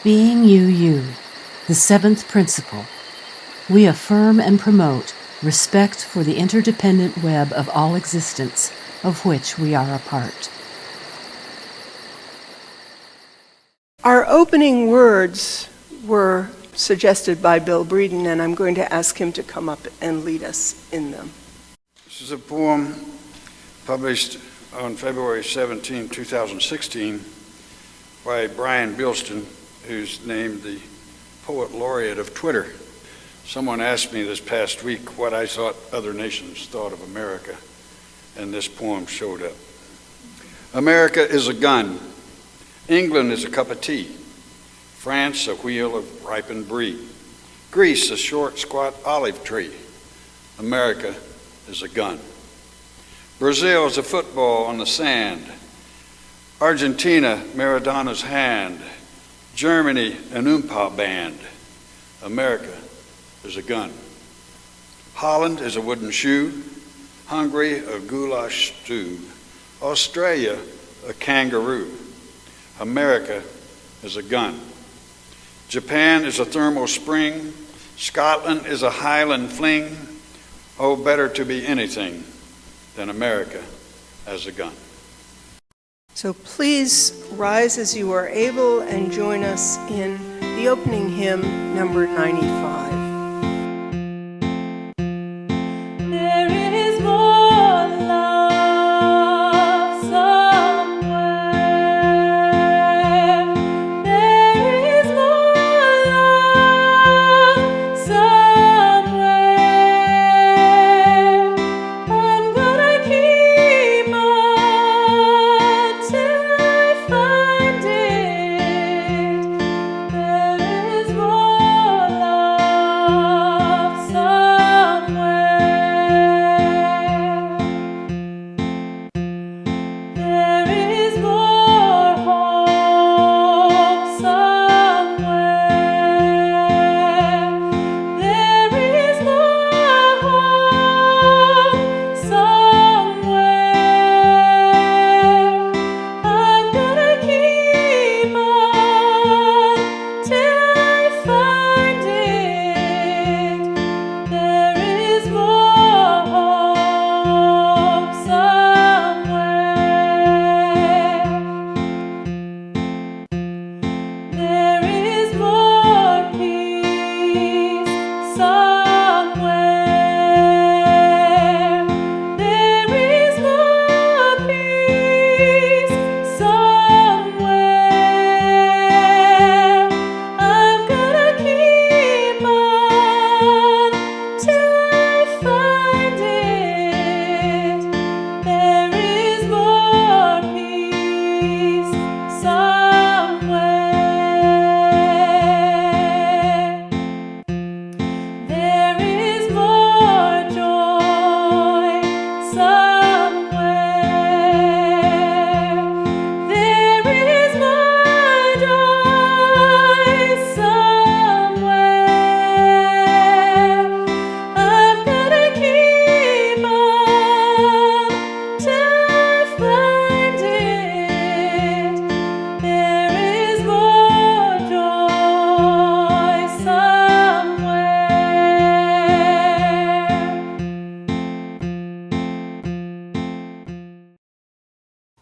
Being you, the seventh principle, we affirm and promote respect for the interdependent web of all existence of which we are a part. Our opening words were suggested by Bill Breeden, and I'm going to ask him to come up and lead us in them. This is a poem published on February 17, 2016 by Brian Bilston, who's named the Poet Laureate of Twitter. Someone asked me this past week what I thought other nations thought of America, and this poem showed up. America is a gun. England is a cup of tea. France a wheel of ripened brie. Greece a short, squat olive tree. America is a gun. Brazil is a football on the sand. Argentina, Maradona's hand. Germany, an oompa band. America is a gun. Holland is a wooden shoe. Hungary, a goulash stew. Australia, a kangaroo. America is a gun. Japan is a thermal spring. Scotland is a highland fling. Oh, better to be anything than America as a gun. So please rise as you are able and join us in the opening hymn, number 95.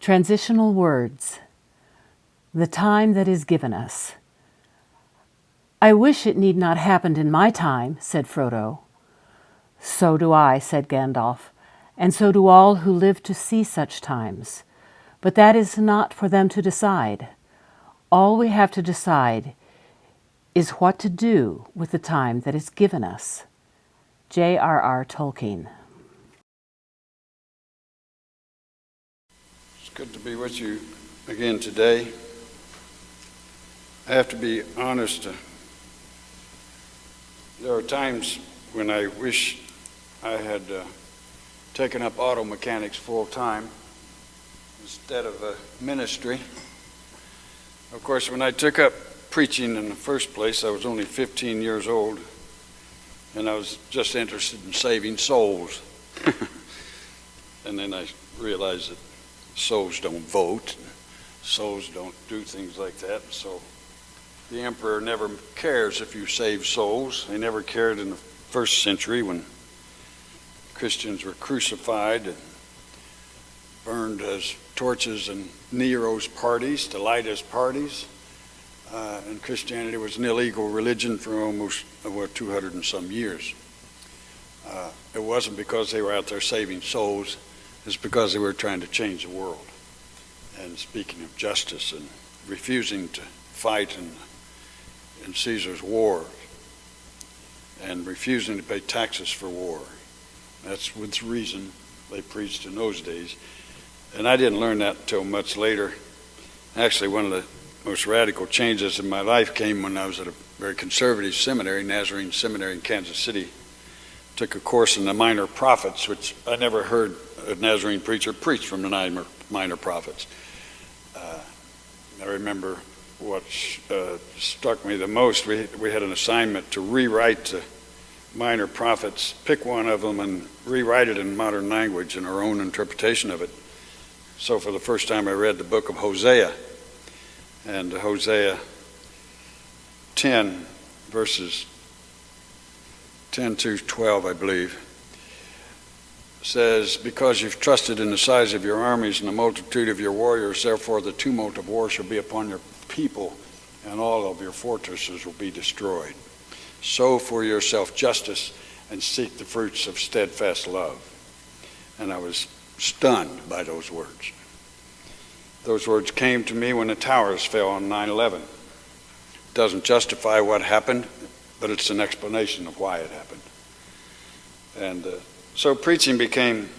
Transitional words. The time that is given us. I wish it need not happened in my time, said Frodo. So do I, said Gandalf, and so do all who live to see such times. But that is not for them to decide. All we have to decide is what to do with the time that is given us. J.R.R. Tolkien. It's good to be with you again today. I have to be honest. There are times when I wish I had taken up auto mechanics full time instead of ministry. Of course, when I took up preaching in the first place, I was only 15 years old, and I was just interested in saving souls. And then I realized that souls don't vote, souls don't do things like that, so The emperor never cares if you save souls. They never cared in the first century when Christians were crucified and burned as torches in Nero's parties, to light his parties. And Christianity was an illegal religion for almost 200 and some years. It wasn't because they were out there saving souls. It's because they were trying to change the world. And speaking of justice and refusing to fight in Caesar's war and refusing to pay taxes for war. That's with reason they preached in those days. And I didn't learn that until much later. Actually, one of the most radical changes in my life came when I was at a very conservative seminary, Nazarene Seminary in Kansas City. Took a course in the Minor Prophets, which I never heard a Nazarene preacher preach from the Minor Prophets. I remember what struck me the most. We had an assignment to rewrite the Minor Prophets, pick one of them and rewrite it in modern language in our own interpretation of it. So for the first time I read the book of Hosea, and Hosea 10, verses 10 to 12, I believe, says, "Because you've trusted in the size of your armies and the multitude of your warriors, therefore the tumult of war shall be upon your people, and all of your fortresses will be destroyed. Sow for yourself justice and seek the fruits of steadfast love." And I was stunned by those words. Those words came to me when the towers fell on 9/11. It doesn't justify what happened, but it's an explanation of why it happened. And so preaching became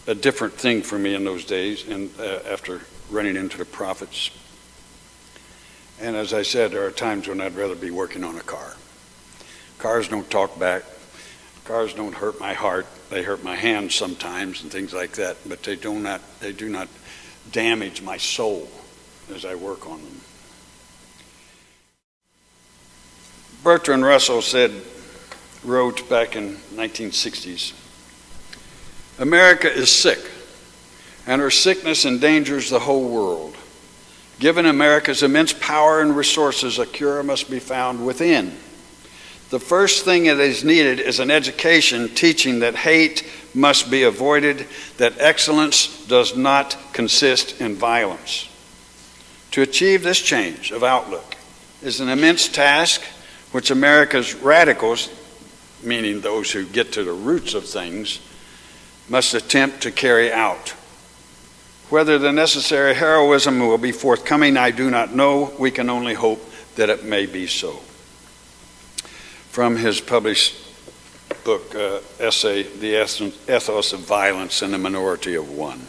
a different thing for me in those days, and after running into the prophets. And as I said, there are times when I'd rather be working on a car. Cars don't talk back. Cars don't hurt my heart. They hurt my hands sometimes and things like that, but they do not damage my soul as I work on them. Bertrand Russell wrote back in 1960s, "America is sick, and her sickness endangers the whole world. Given America's immense power and resources, a cure must be found within. The first thing that is needed is an education teaching that hate must be avoided, that excellence does not consist in violence. To achieve this change of outlook is an immense task which America's radicals, meaning those who get to the roots of things, must attempt to carry out. Whether the necessary heroism will be forthcoming, I do not know. We can only hope that it may be so." From his published book, essay, The Ethos of Violence and the Minority of One.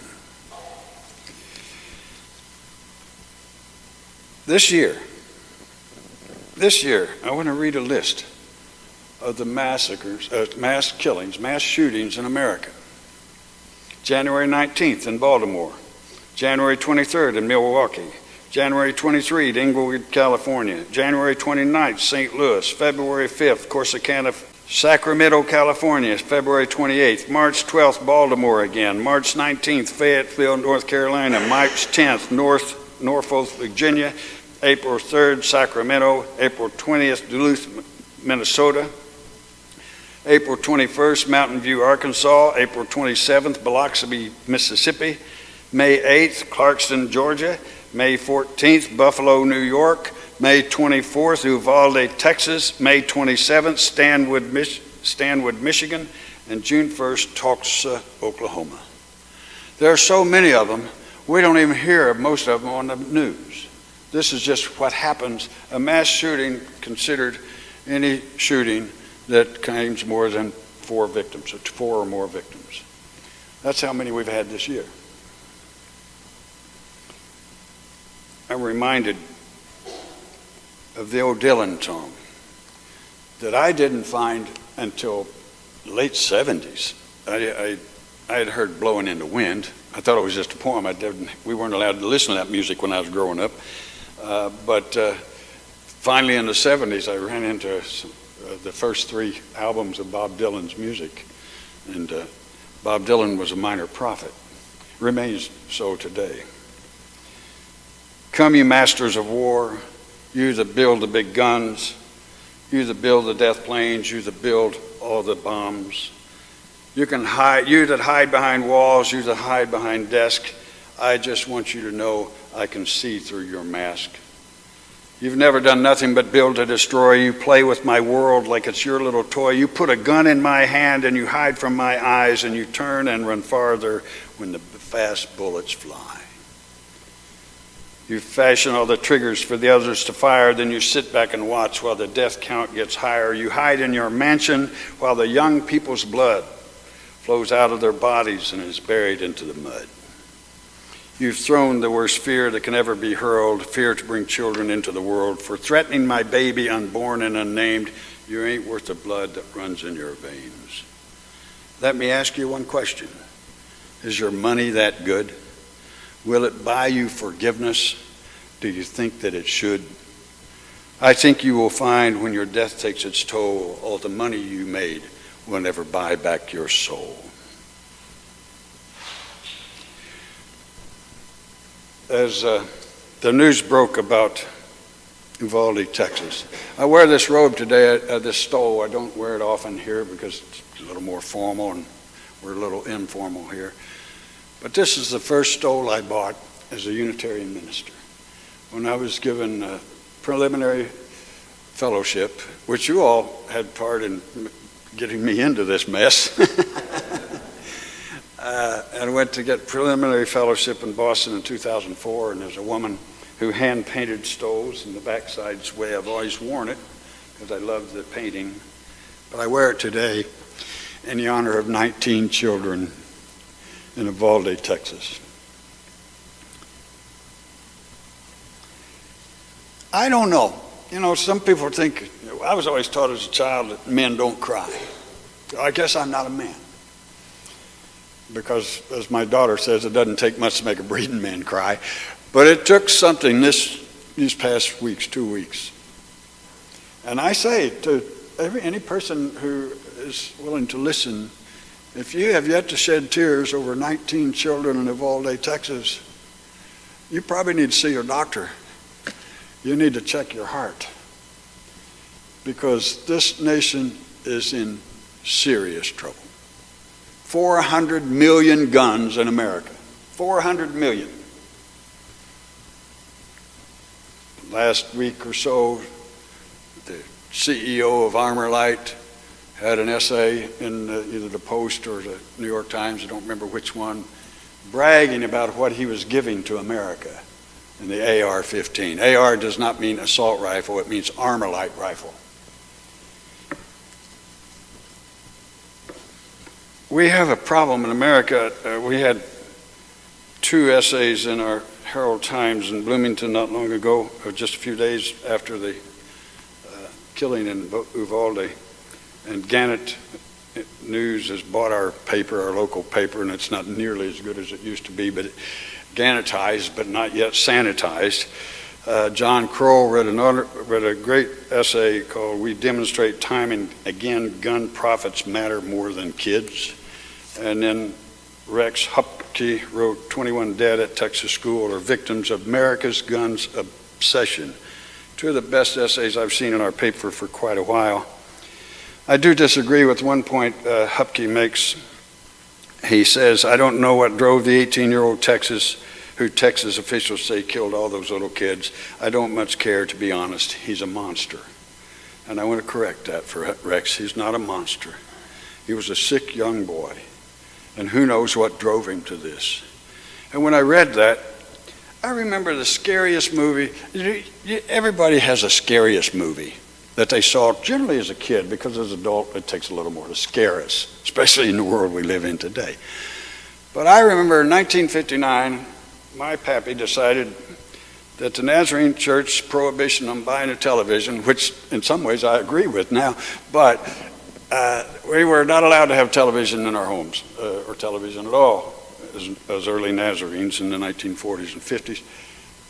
This year, I want to read a list of the massacres, mass killings, mass shootings in America. January 19th in Baltimore, January 23rd in Milwaukee, January 23rd, Inglewood, California, January 29th, St. Louis, February 5th, Corsicana, Sacramento, California, February 28th, March 12th, Baltimore again, March 19th, Fayetteville, North Carolina, March 10th, Norfolk, Virginia, April 3rd, Sacramento, April 20th, Duluth, Minnesota, April 21st, Mountain View, Arkansas, April 27th, Biloxi, Mississippi, May 8th, Clarkston, Georgia, May 14th, Buffalo, New York, May 24th, Uvalde, Texas, May 27th, Stanwood, Michigan, and June 1st, Tulsa, Oklahoma. There are so many of them, we don't even hear of most of them on the news. This is just what happens. A mass shooting considered any shooting that claims more than 4 victims, or 4 or more victims. That's how many we've had this year. I'm reminded of the old Dylan song that I didn't find until the late 70s. I had heard Blowing in the Wind. I thought it was just a poem. We weren't allowed to listen to that music when I was growing up. But finally in the 70s, I ran into the first 3 albums of Bob Dylan's music. And Bob Dylan was a minor prophet. Remains so today. Come, you masters of war, You that build the big guns, you that build the death planes, you that build all the bombs. You can hide, you that hide behind walls, you that hide behind desks. I just want you to know I can see through your mask. You've never done nothing but build to destroy. You play with my world like it's your little toy. You put a gun in my hand and you hide from my eyes, and you turn and run farther when the fast bullets fly. You fashion all the triggers for the others to fire, then you sit back and watch while the death count gets higher. You hide in your mansion while the young people's blood flows out of their bodies and is buried into the mud. You've thrown the worst fear that can ever be hurled, fear to bring children into the world. For threatening my baby unborn and unnamed, you ain't worth the blood that runs in your veins. Let me ask you one question. Is your money that good? Will it buy you forgiveness? Do you think that it should? I think you will find when your death takes its toll, all the money you made will never buy back your soul. As the news broke about Uvalde, Texas, I wear this robe today, this stole. I don't wear it often here because it's a little more formal and we're a little informal here. But this is the first stole I bought as a Unitarian minister. When I was given a preliminary fellowship, which you all had part in getting me into this mess, and went to get preliminary fellowship in Boston in 2004, and there's a woman who hand-painted stoles, and the backside's the way I've always worn it, because I love the painting. But I wear it today in the honor of 19 children in Uvalde, Texas. I don't know. You know, some people think, I was always taught as a child that men don't cry. I guess I'm not a man. Because, as my daughter says, it doesn't take much to make a Breeden man cry. But it took something these past weeks, 2 weeks. And I say to any person who is willing to listen, if you have yet to shed tears over 19 children in Uvalde, Texas, you probably need to see your doctor. You need to check your heart. Because this nation is in serious trouble. 400 million guns in America. 400 million. Last week or so, the CEO of Armorlight had an essay in either the Post or the New York Times, I don't remember which one, bragging about what he was giving to America in the AR-15. AR does not mean assault rifle, it means Armorlight rifle. We have a problem in America. We had 2 essays in our Herald Times in Bloomington not long ago, or just a few days after the killing in Uvalde. And Gannett News has bought our paper, our local paper, and it's not nearly as good as it used to be, but Gannettized, but not yet sanitized. John Kroll read a great essay called "We Demonstrate Time and Again Gun Profits Matter More Than Kids." And then Rex Hupke wrote 21 Dead at Texas School Are Victims of America's Guns Obsession. 2 of the best essays I've seen in our paper for quite a while. I do disagree with one point Hupke makes. He says, I don't know what drove the 18-year-old who Texas officials say killed all those little kids. I don't much care, to be honest. He's a monster. And I want to correct that for Rex. He's not a monster. He was a sick young boy. And who knows what drove him to this. And when I read that, I remember the scariest movie. Everybody has a scariest movie that they saw generally as a kid, because as an adult it takes a little more to scare us, especially in the world we live in today. But I remember in 1959, my pappy decided that the Nazarene Church prohibition on buying a television, which in some ways I agree with now, but we were not allowed to have television in our homes, or television at all, as early Nazarenes in the 1940s and 50s.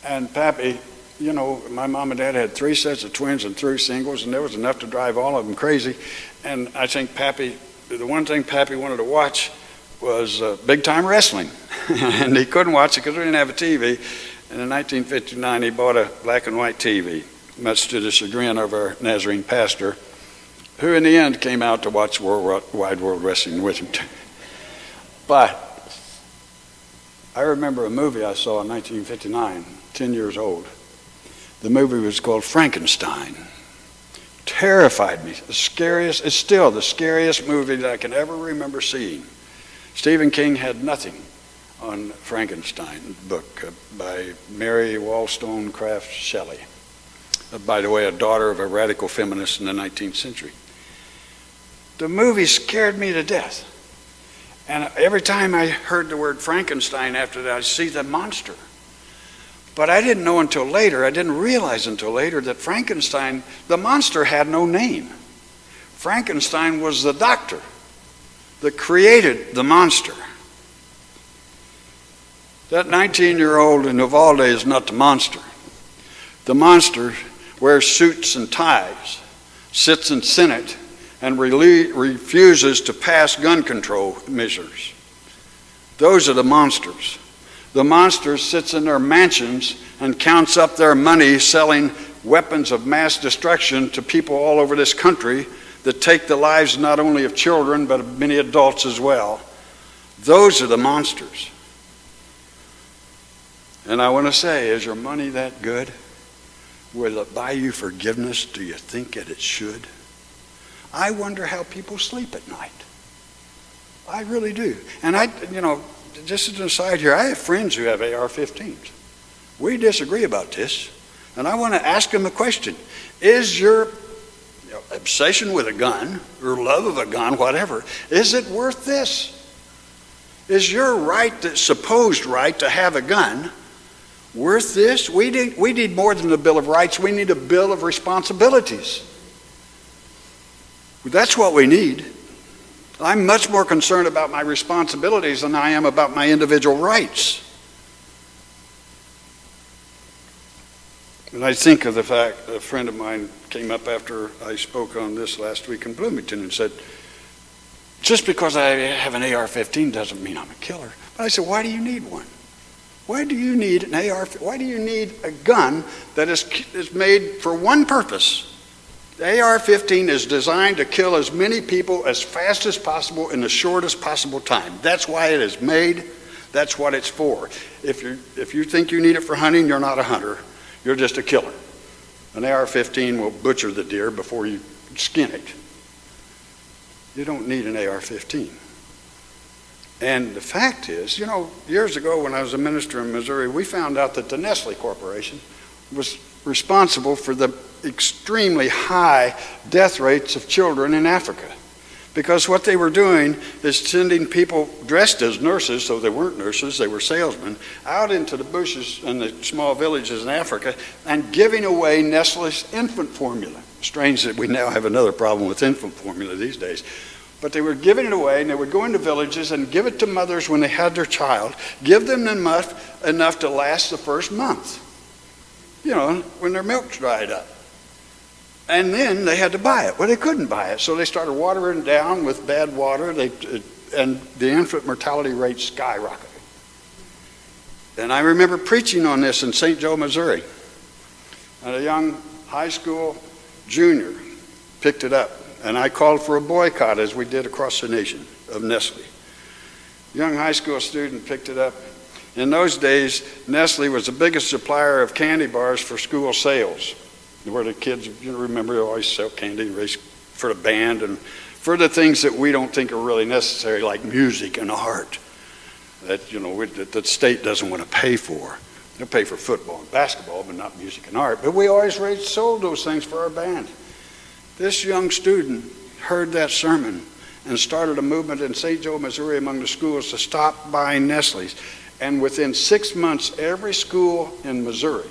And Pappy, you know, my mom and dad had 3 sets of twins and 3 singles, and there was enough to drive all of them crazy. And I think the one thing Pappy wanted to watch was big-time wrestling. And he couldn't watch it because we didn't have a TV. And in 1959, he bought a black and white TV. much to the chagrin of our Nazarene pastor, who in the end came out to watch Wide World Wrestling with him. But I remember a movie I saw in 1959, 10 years old. The movie was called Frankenstein. Terrified me. It's still the scariest movie that I can ever remember seeing. Stephen King had nothing on Frankenstein book by Mary Wollstonecraft Shelley. By the way, a daughter of a radical feminist in the 19th century. The movie scared me to death. And every time I heard the word Frankenstein after that, I see the monster. But I didn't know until later, I didn't realize until later that Frankenstein, the monster had no name. Frankenstein was the doctor that created the monster. That 19-year-old in Uvalde is not the monster. The monster wears suits and ties, sits in Senate, and refuses to pass gun control measures. Those are the monsters. The monster sits in their mansions and counts up their money selling weapons of mass destruction to people all over this country that take the lives not only of children but of many adults as well. Those are the monsters. And I want to say, is your money that good? Will it buy you forgiveness? Do you think that it should? I wonder how people sleep at night. I really do. And just as an aside here, I have friends who have AR-15s. We disagree about this. And I want to ask them a question. Is your obsession with a gun, or love of a gun, whatever, is it worth this? Is your right, the supposed right to have a gun, worth this? We need more than a Bill of Rights. We need a Bill of Responsibilities. That's what we need. I'm much more concerned about my responsibilities than I am about my individual rights. And I think of the fact a friend of mine came up after I spoke on this last week in Bloomington and said, just because I have an AR-15 doesn't mean I'm a killer. But I said, why do you need one? Why do you need an AR? Why do you need a gun that is made for one purpose? The AR-15 is designed to kill as many people as fast as possible in the shortest possible time. That's why it is made. That's what it's for. If you think you need it for hunting, you're not a hunter. You're just a killer. An AR-15 will butcher the deer before you skin it. You don't need an AR-15. And the fact is, years ago when I was a minister in Missouri, we found out that the Nestle Corporation was responsible for the extremely high death rates of children in Africa. Because what they were doing is sending people dressed as nurses, though they weren't nurses, they were salesmen, out into the bushes and the small villages in Africa and giving away Nestle's infant formula. Strange that we now have another problem with infant formula these days. But they were giving it away, and they would go into villages and give it to mothers when they had their child, give them enough to last the first month, when their milk's dried up. And then they had to buy it. Well, they couldn't buy it, so they started watering it down with bad water, and the infant mortality rate skyrocketed. And I remember preaching on this in St. Joe, Missouri. And a young high school junior picked it up, and I called for a boycott, as we did across the nation, of Nestle. A young high school student picked it up. In those days, Nestle was the biggest supplier of candy bars for school sales, where the kids, remember, they always sell candy race for the band and for the things that we don't think are really necessary, like music and art, that the state doesn't want to pay for. They'll pay for football and basketball, but not music and art. But we always sold those things for our band. This young student heard that sermon and started a movement in St. Joe, Missouri, among the schools to stop buying Nestle's. And within 6 months, every school in Missouri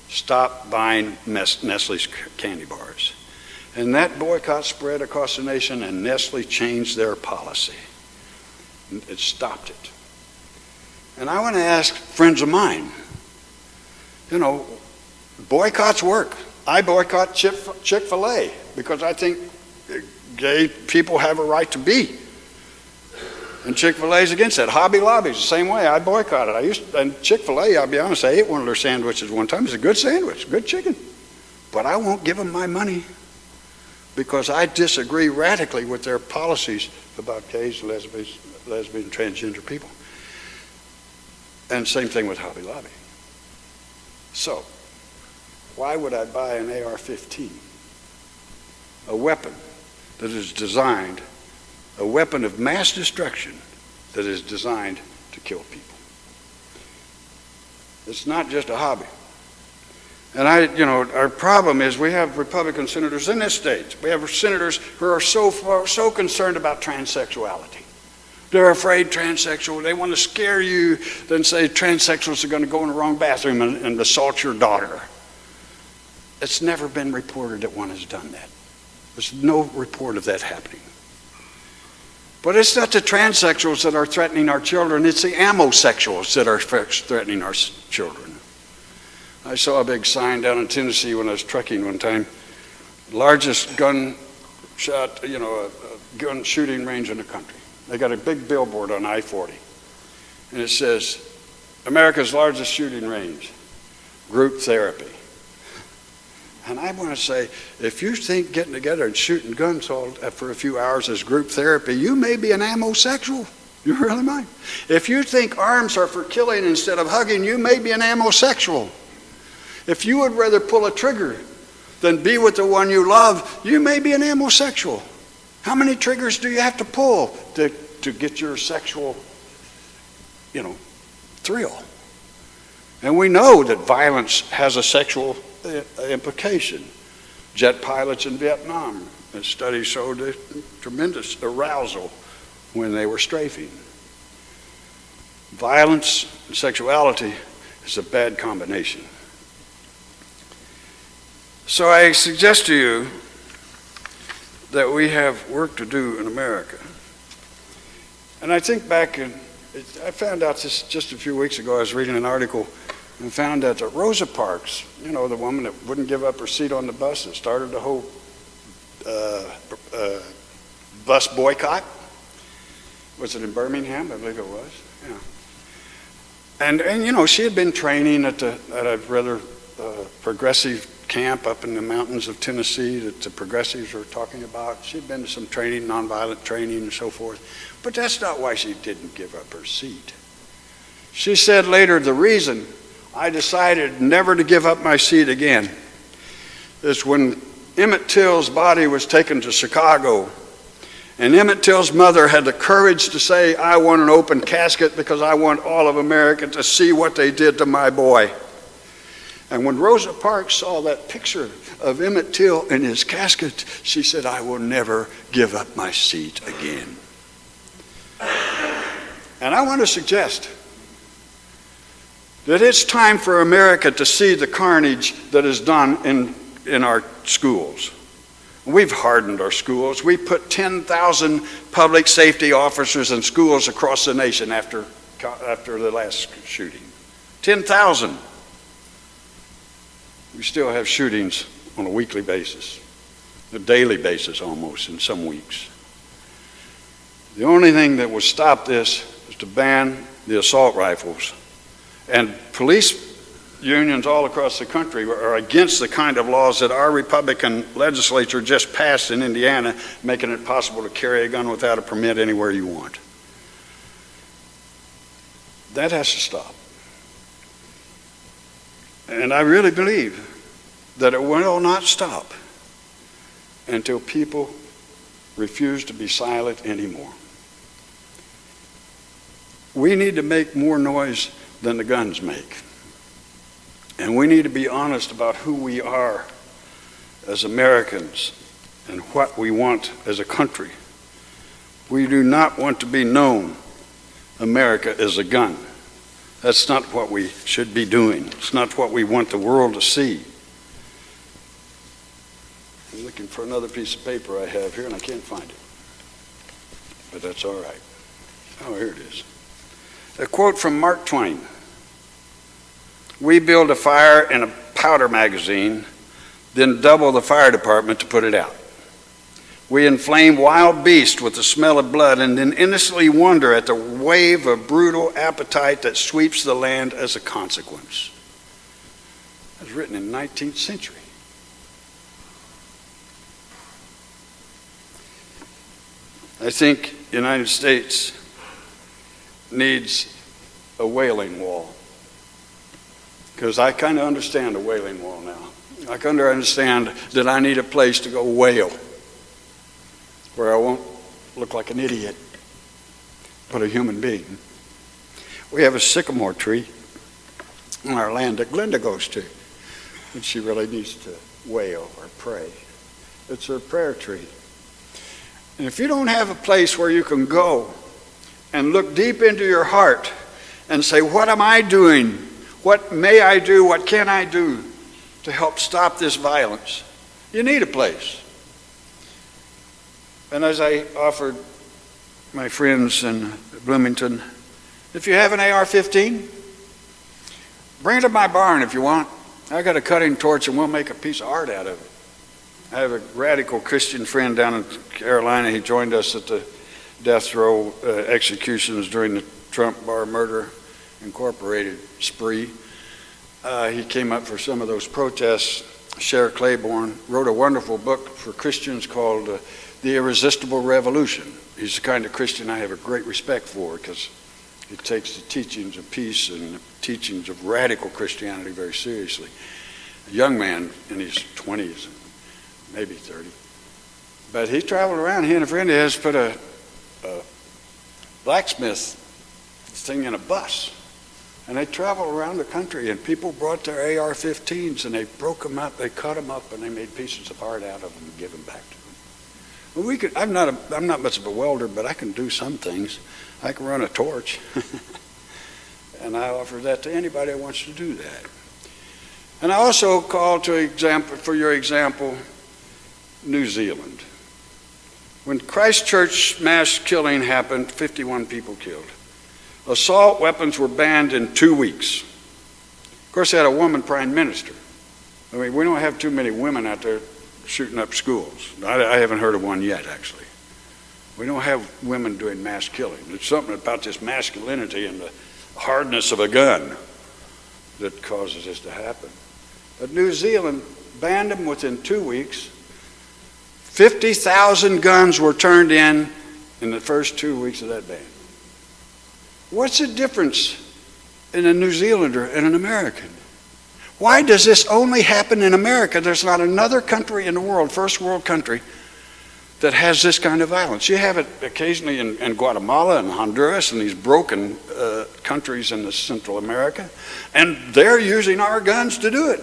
stopped buying Nestle's candy bars. And that boycott spread across the nation, and Nestle changed their policy. It stopped it. And I want to ask friends of mine, boycotts work. I boycott Chick-fil-A because I think gay people have a right to be. And Chick-fil-A is against that. Hobby Lobby's the same way. I boycott it. And Chick-fil-A, I'll be honest, I ate one of their sandwiches one time. It's a good sandwich, good chicken. but I won't give them my money because I disagree radically with their policies about gays, lesbian, transgender people. And same thing with Hobby Lobby. So, why would I buy an AR-15? A weapon that is designed, a weapon of mass destruction that is designed to kill people. It's not just a hobby. And our problem is we have Republican senators in this state. We have senators who are so concerned about transsexuality. They're afraid transsexual. They want to scare you, then say transsexuals are going to go in the wrong bathroom and assault your daughter. It's never been reported that one has done that. There's no report of that happening. But it's not the transsexuals that are threatening our children. It's the ammosexuals that are threatening our children. I saw a big sign down in Tennessee when I was trucking one time. Largest gun shooting range in the country. They got a big billboard on I-40. And it says, America's largest shooting range, group therapy. And I want to say, if you think getting together and shooting guns for a few hours is group therapy, you may be an ammosexual. You really might. If you think arms are for killing instead of hugging, you may be an ammosexual. If you would rather pull a trigger than be with the one you love, you may be an ammosexual. How many triggers do you have to pull to get your sexual, thrill? And we know that violence has a sexual implication. Jet pilots in Vietnam, a study showed a tremendous arousal when they were strafing. Violence and sexuality is a bad combination. So I suggest to you that we have work to do in America. And I think back, I found out this just a few weeks ago. I was reading an article and found out that Rosa Parks, the woman that wouldn't give up her seat on the bus and started the whole bus boycott. Was it in Birmingham? I believe it was. Yeah. And she had been training at a rather progressive camp up in the mountains of Tennessee that the progressives were talking about. She'd been to some training, nonviolent training and so forth. But that's not why she didn't give up her seat. She said later, the reason I decided never to give up my seat again is when Emmett Till's body was taken to Chicago, and Emmett Till's mother had the courage to say, I want an open casket because I want all of America to see what they did to my boy. And when Rosa Parks saw that picture of Emmett Till in his casket, she said, I will never give up my seat again. And I want to suggest that it's time for America to see the carnage that is done in our schools. We've hardened our schools. We put 10,000 public safety officers in schools across the nation after the last shooting. 10,000. We still have shootings on a weekly basis, a daily basis almost in some weeks. The only thing that will stop this is to ban the assault rifles. And police unions all across the country are against the kind of laws that our Republican legislature just passed in Indiana, making it possible to carry a gun without a permit anywhere you want. That has to stop. And I really believe that it will not stop until people refuse to be silent anymore. We need to make more noise than the guns make. And we need to be honest about who we are as Americans and what we want as a country. We do not want to be known, America as a gun. That's not what we should be doing. It's not what we want the world to see. I'm looking for another piece of paper I have here and I can't find it. But that's all right. Oh, here it is. A quote from Mark Twain. We build a fire in a powder magazine, then double the fire department to put it out. We inflame wild beasts with the smell of blood and then innocently wonder at the wave of brutal appetite that sweeps the land as a consequence. That was written in the 19th century. I think the United States needs a wailing wall. Because I kind of understand a wailing wall now. I kind of understand that I need a place to go wail, where I won't look like an idiot, but a human being. We have a sycamore tree in our land that Glenda goes to, and she really needs to wail or pray. It's her prayer tree. And if you don't have a place where you can go and look deep into your heart and say, what am I doing? What may I do? What can I do to help stop this violence? You need a place. And as I offered my friends in Bloomington, if you have an AR-15, bring it to my barn if you want. I got a cutting torch and we'll make a piece of art out of it. I have a radical Christian friend down in Carolina. He joined us at the death row executions during the Trump Bar Murder Incorporated spree. He came up for some of those protests. Cher Claiborne wrote a wonderful book for Christians called The Irresistible Revolution. He's the kind of Christian I have a great respect for, because he takes the teachings of peace and the teachings of radical Christianity very seriously. A young man in his 20s, maybe 30. But he traveled around. He and a friend of his put a blacksmith thing in a bus. And they traveled around the country, and people brought their AR-15s, and they broke them up, they cut them up, and they made pieces of art out of them and give them back to them. Well, I'm not much of a welder, but I can do some things. I can run a torch. And I offer that to anybody who wants to do that. And I also call for your example, New Zealand. When Christchurch mass killing happened, 51 people killed. Assault weapons were banned in 2 weeks. Of course, they had a woman prime minister. I mean, we don't have too many women out there shooting up schools. I haven't heard of one yet, actually. We don't have women doing mass killing. There's something about this masculinity and the hardness of a gun that causes this to happen. But New Zealand banned them within 2 weeks. 50,000 guns were turned in the first 2 weeks of that ban. What's the difference in a New Zealander and an American? Why does this only happen in America? There's not another country in the world, first world country, that has this kind of violence. You have it occasionally in Guatemala and Honduras and these broken countries in Central America, and they're using our guns to do it.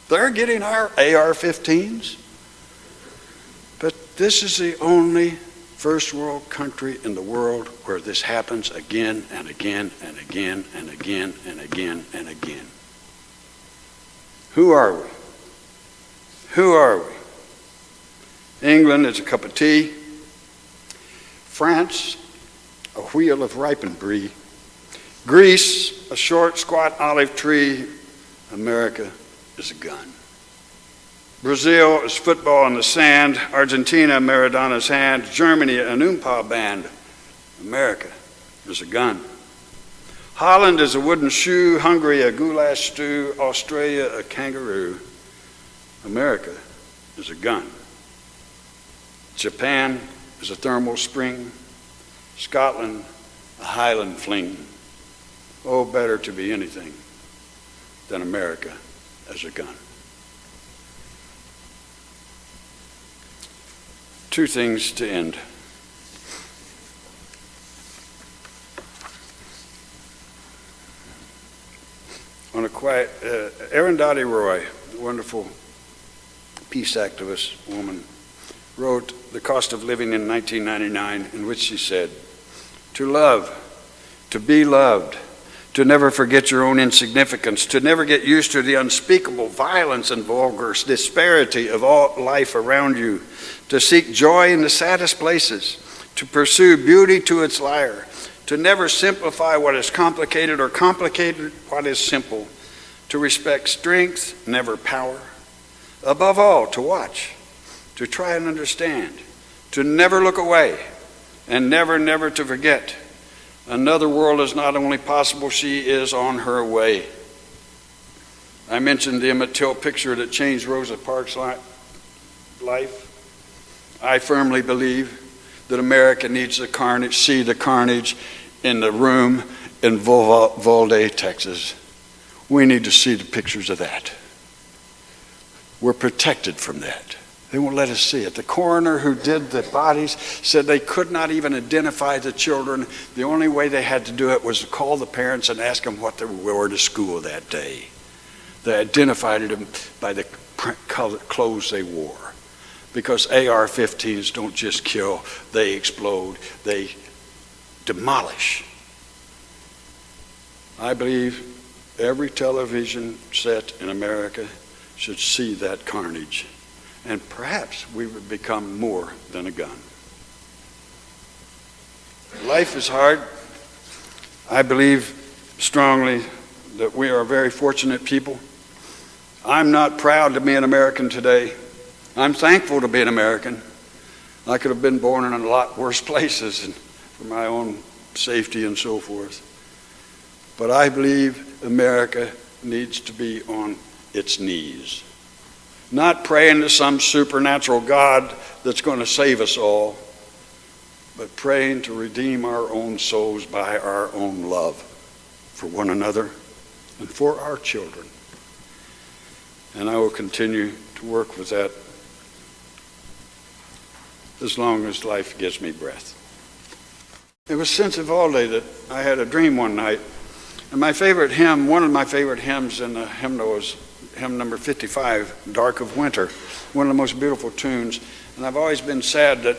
They're getting our AR-15s. But this is the only first world country in the world where this happens again and again and again and again and again and again. Who are we? Who are we? England is a cup of tea. France, a wheel of ripened brie. Greece, a short, squat olive tree. America is a gun. Brazil is football in the sand. Argentina, Maradona's hand. Germany, an Oompa band. America is a gun. Holland is a wooden shoe. Hungary, a goulash stew. Australia, a kangaroo. America is a gun. Japan is a thermal spring. Scotland, a Highland fling. Oh, better to be anything than America as a gun. Two things to end. On a quiet, Arundhati Roy, a wonderful peace activist woman, wrote The Cost of Living in 1999, in which she said, "To love, to be loved, to never forget your own insignificance, to never get used to the unspeakable violence and vulgar disparity of all life around you, to seek joy in the saddest places, to pursue beauty to its lyre, to never simplify what is complicated or complicated what is simple, to respect strength, never power, above all, to watch, to try and understand, to never look away, and never, never to forget. Another world is not only possible, she is on her way." I mentioned the Emmett Till picture that changed Rosa Parks' life. I firmly believe that America needs the carnage, see the carnage in the room in Uvalde, Texas. We need to see the pictures of that. We're protected from that. They won't let us see it. The coroner who did the bodies said they could not even identify the children. The only way they had to do it was to call the parents and ask them what they wore to school that day. They identified them by the clothes they wore. Because AR-15s don't just kill, they explode, they demolish. I believe every television set in America should see that carnage. And perhaps we would become more than a gun. Life is hard. I believe strongly that we are a very fortunate people. I'm not proud to be an American today. I'm thankful to be an American. I could have been born in a lot worse places and for my own safety and so forth. But I believe America needs to be on its knees. Not praying to some supernatural God that's going to save us all, but praying to redeem our own souls by our own love for one another and for our children. And I will continue to work with that as long as life gives me breath. It was since Uvalde that I had a dream one night, and my favorite hymn, one of my favorite hymns in the hymnal was hymn number 55, Dark of Winter, one of the most beautiful tunes. And I've always been sad that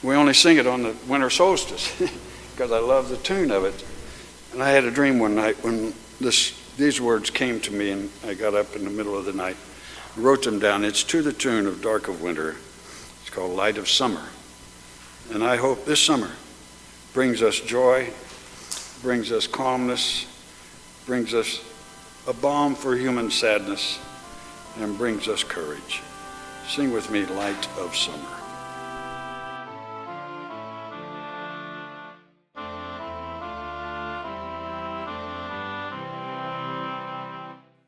we only sing it on the winter solstice because I love the tune of it. And I had a dream one night when these words came to me, and I got up in the middle of the night, wrote them down. It's to the tune of Dark of Winter. It's called Light of Summer. And I hope this summer brings us joy, brings us calmness, brings us a balm for human sadness, and brings us courage. Sing with me, Light of Summer.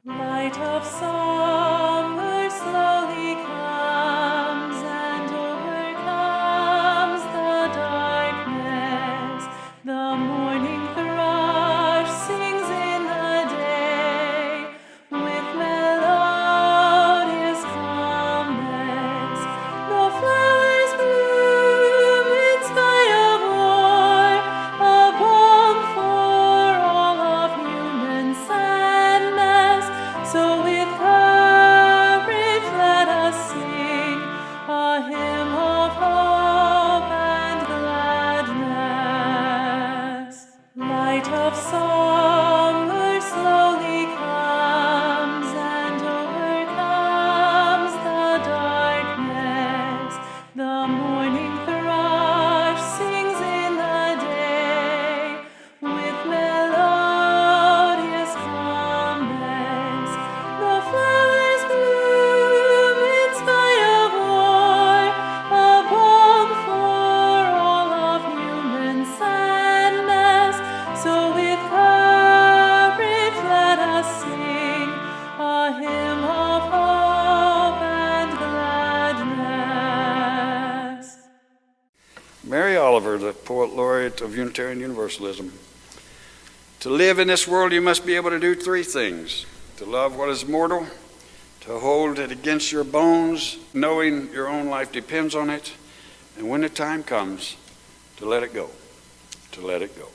Light of summer slowly comes and overcomes the darkness. The morning thrush sings in the day with melodious calmness. The flowers bloom in spite of war, a balm for all of human sadness. So with courage let us sing a hymn of hope and gladness. Light of summer slowly comes and overcomes the darkness. The morning thrush sings in the day with melodious calmness. The flowers bloom in spite of war, a balm for all of human sadness. So with courage let us sing a hymn of hope and gladness. Mary Oliver, the poet laureate of Unitarian Universalism. To live in this world, you must be able to do three things: to love what is mortal, to hold it against your bones, knowing your own life depends on it, and when the time comes, to let it go, to let it go.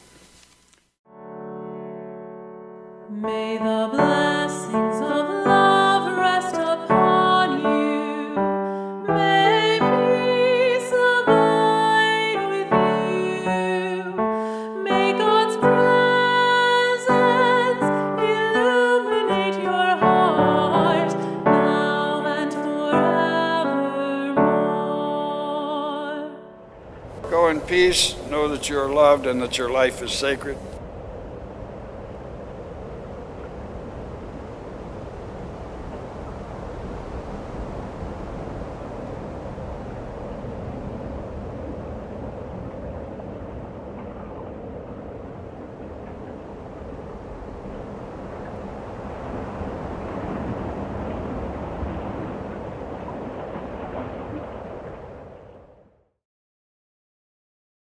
May the blessings of love rest upon you. May peace abide with you. May God's presence illuminate your heart now and forevermore. Go in peace, know that you are loved and that your life is sacred.